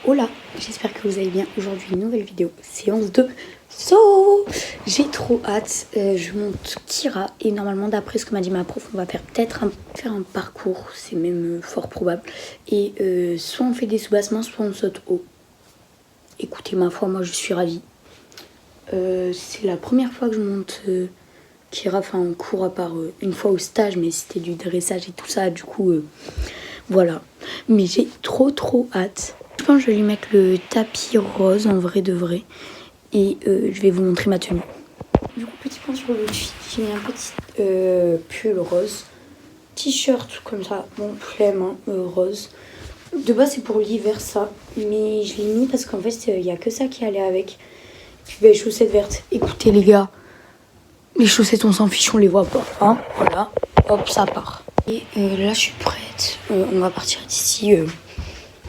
Hola, j'espère que vous allez bien. Aujourd'hui, une nouvelle vidéo, séance de saut. J'ai trop hâte. Je monte Kira et normalement, d'après ce que m'a dit ma prof, on va faire un parcours. C'est même fort probable. Et soit on fait des soubassements, soit on saute haut. Écoutez, ma foi, moi je suis ravie. C'est la première fois que je monte Kira, enfin en cours à part une fois au stage, mais c'était du dressage et tout ça, du coup voilà. Mais j'ai trop hâte. Je pense que je vais lui mettre le tapis rose en vrai de vrai et je vais vous montrer ma tenue. Du coup, petit point sur le fit, j'ai mis un petit pull rose, t-shirt comme ça, bon flemme hein, rose. De base c'est pour l'hiver ça, mais je l'ai mis parce qu'en fait il n'y a que ça qui allait avec. Puis les chaussettes vertes. Écoutez les gars, les chaussettes on s'en fiche, on les voit pas. Hein, voilà, hop ça part. Et là je suis prête, on va partir d'ici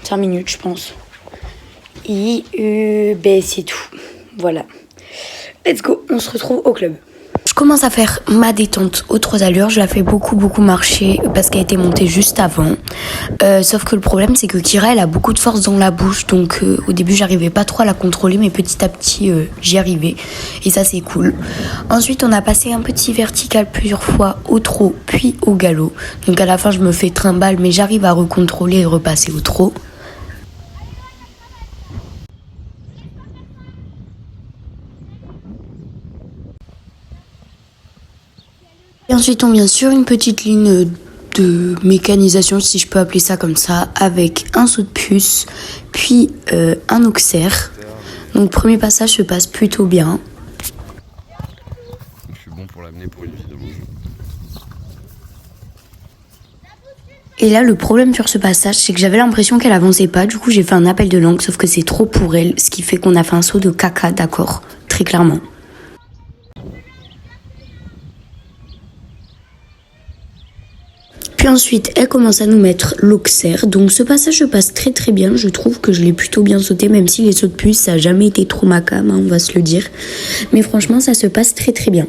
5 minutes je pense. Et ben c'est tout, voilà. Let's go, on se retrouve au club. Je commence à faire ma détente aux 3 allures. Je la fais beaucoup marcher parce qu'elle était montée juste avant. Sauf que le problème, c'est que Kira, elle a beaucoup de force dans la bouche. Donc au début, j'arrivais pas trop à la contrôler. Mais petit à petit, j'y arrivais. Et ça, c'est cool. Ensuite, on a passé un petit vertical plusieurs fois au trot, puis au galop. Donc à la fin, je me fais trimballe, mais j'arrive à recontrôler et repasser au trot. Et ensuite, on vient sur une petite ligne de mécanisation, si je peux appeler ça comme ça, avec un saut de puce, puis un auxerre. Donc, premier passage se passe plutôt bien. Je suis bon pour l'amener pour une vidéo. Et là, le problème sur ce passage, c'est que j'avais l'impression qu'elle avançait pas. Du coup, j'ai fait un appel de langue, sauf que c'est trop pour elle, ce qui fait qu'on a fait un saut de caca, d'accord, très clairement. Puis ensuite, elle commence à nous mettre l'auxerre. Donc ce passage se passe très bien. Je trouve que je l'ai plutôt bien sauté, même si les sauts de puce, ça n'a jamais été trop ma came, hein, on va se le dire. Mais franchement, ça se passe très bien.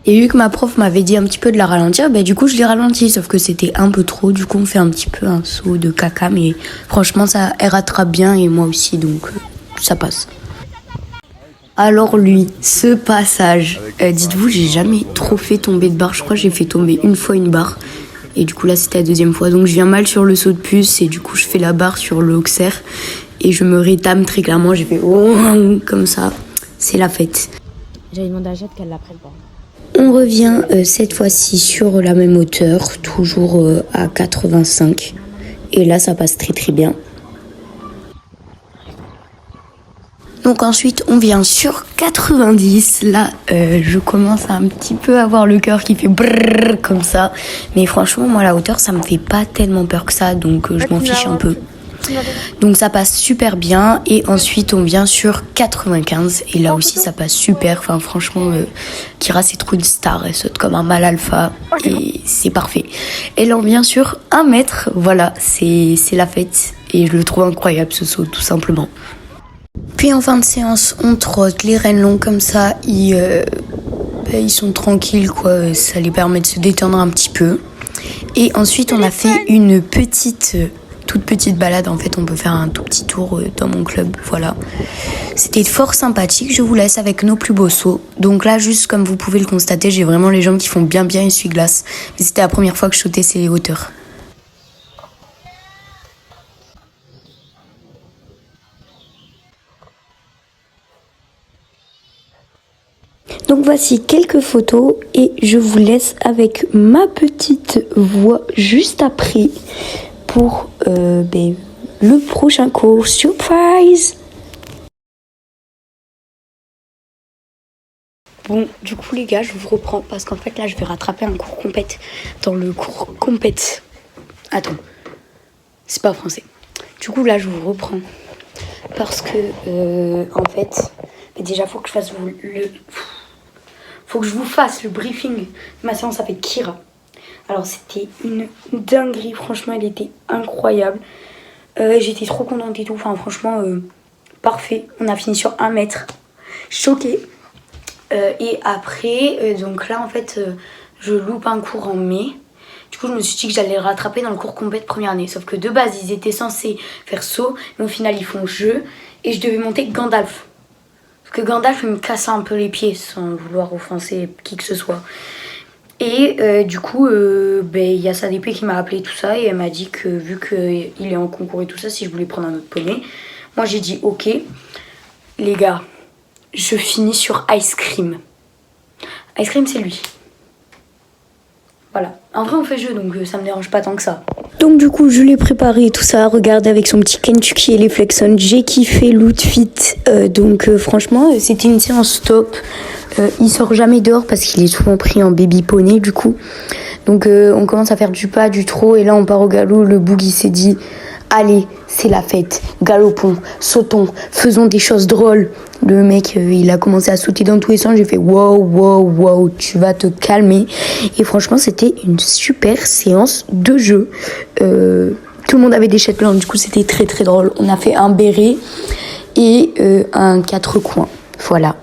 Et vu que ma prof m'avait dit un petit peu de la ralentir, bah du coup je l'ai ralenti, sauf que c'était un peu trop. Du coup on fait un petit peu un saut de caca, mais franchement ça, elle rattrape bien et moi aussi, donc ça passe. Alors lui, ce passage, dites-vous, j'ai jamais trop fait tomber de barre. Je crois que j'ai fait tomber une fois une barre. Et du coup là c'était la deuxième fois. Donc je viens mal sur le saut de puce et du coup je fais la barre sur le auxerre. Et je me rétame très clairement, j'ai fait oh comme ça. C'est la fête. J'avais demandé à Jade qu'elle la prenne pas. On revient cette fois-ci sur la même hauteur, toujours à 85. Et là, ça passe très bien. Donc ensuite, on vient sur 90. Là, je commence à un petit peu avoir le cœur qui fait brrr comme ça. Mais franchement, moi, la hauteur, ça me fait pas tellement peur que ça. Donc, je m'en fiche un peu. Donc ça passe super bien et ensuite on vient sur 95 et là aussi ça passe super, enfin franchement Kira c'est trop une star, elle saute comme un mâle alpha et c'est parfait. Et là on vient sur 1 mètre, voilà c'est la fête et je le trouve incroyable ce saut tout simplement. Puis en fin de séance on trotte, les rênes longs comme ça ils sont tranquilles quoi, ça les permet de se détendre un petit peu. Et ensuite on a fait une toute petite balade, en fait on peut faire un tout petit tour dans mon club, voilà. C'était fort sympathique, je vous laisse avec nos plus beaux sauts. Donc là juste comme vous pouvez le constater, j'ai vraiment les jambes qui font bien essuie-glace. Mais c'était la première fois que je sautais ces hauteurs. Donc voici quelques photos et je vous laisse avec ma petite voix juste après pour le prochain cours surprise. Bon, du coup les gars, je vous reprends parce qu'en fait là je vais rattraper un cours compète dans le cours compète. Attends, c'est pas français. Du coup là je vous reprends parce que en fait, déjà faut que je fasse faut que je vous fasse le briefing de ma séance avec Kira. Alors c'était une dinguerie, franchement elle était incroyable. J'étais trop contente et tout, enfin franchement parfait. On a fini sur 1 mètre, choquée. Et après, donc là en fait, je loupe un cours en mai. Du coup, je me suis dit que j'allais le rattraper dans le cours complet de première année. Sauf que de base, ils étaient censés faire saut, mais au final, ils font jeu. Et je devais monter Gandalf. Parce que Gandalf, il me cassait un peu les pieds, sans vouloir offenser qui que ce soit. Et du coup, il y a Sadépé qui m'a appelé tout ça. Et elle m'a dit que vu qu'il est en concours et tout ça, si je voulais prendre un autre poney. Moi, j'ai dit ok. Les gars, je finis sur Ice Cream. Ice Cream, c'est lui. Voilà. En vrai, on fait jeu, donc ça me dérange pas tant que ça. Donc du coup, je l'ai préparé tout ça. Regardez avec son petit Kentucky et les Flexon. J'ai kiffé l'outfit. Franchement, c'était une séance top. Il sort jamais dehors parce qu'il est souvent pris en baby poney du coup. Donc on commence à faire du pas, du trot. Et là, on part au galop. Le boogie s'est dit... Allez, c'est la fête, galopons, sautons, faisons des choses drôles. Le mec, il a commencé à sauter dans tous les sens. J'ai fait wow, tu vas te calmer. Et franchement, c'était une super séance de jeu. Tout le monde avait des chaises blanches, du coup, c'était très très drôle. On a fait un béret et un 4 coins. Voilà.